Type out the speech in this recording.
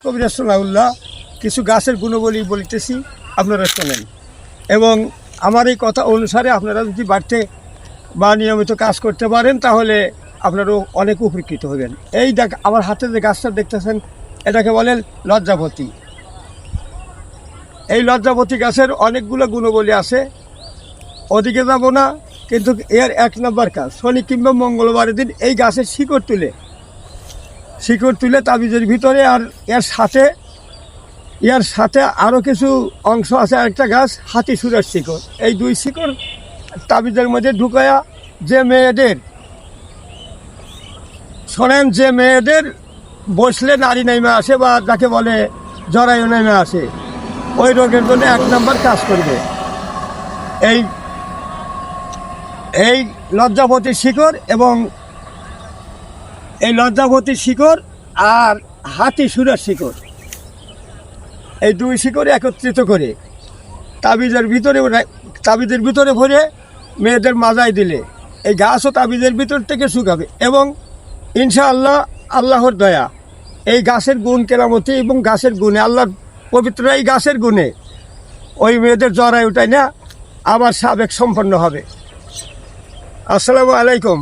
কবিরাজ সোনাউল্লাহ কিছু গাছের গুণবলী বলিতেছি, আপনারা শোনেন। এবং আমার এই কথা অনুসারে আপনারা যদি বাড়তে বা নিয়মিত কাজ করতে পারেন তাহলে আপনারাও অনেক উপকৃত হবেন। এই দেখ আমার হাতে যে গাছটা দেখতেছেন, এটাকে বলেন লজ্জাপতি। এই লজ্জাপতি গাছের অনেকগুলো গুণবলী আছে, ওদিকে যাব না। কিন্তু এর 1 নম্বর কাজ, শনি কিংবা মঙ্গলবারের দিন এই গাছের শিকড় তুলে তাবিজের ভিতরে, আর এর সাথে আরও কিছু অংশ আছে। আরেকটা গাছ হাতি সুরের শিকড়, এই 2 শিকড় তাবিজের মধ্যে ঢুকায়া যে মেয়েদের বসলে নারী নেমে আসে বা যাকে বলে জরায়ু নেমে আসে, ওই রোগের জন্য 1 নম্বর কাজ করবে এই লজ্জাপতির শিকড়। এবং এই লজ্জাপতির শিকড় আর হাতি সুরের শিকড়, এই 2 শিকড় একত্রিত করে তাবিজের ভিতরে ভরে মেয়েদের মাজায় দিলে এই গাছও তাবিজের ভিতর থেকে শুকাবে। এবং ইনশাআল্লাহ আল্লাহর দয়া, এই গাছের গুণ কেরামতি এবং গাছের গুণে, আল্লাহর পবিত্র এই গাছের গুণে ওই মেয়েদের জরায়ুটাই না আবার সাবেক সম্পন্ন হবে। আসসালামু আলাইকুম।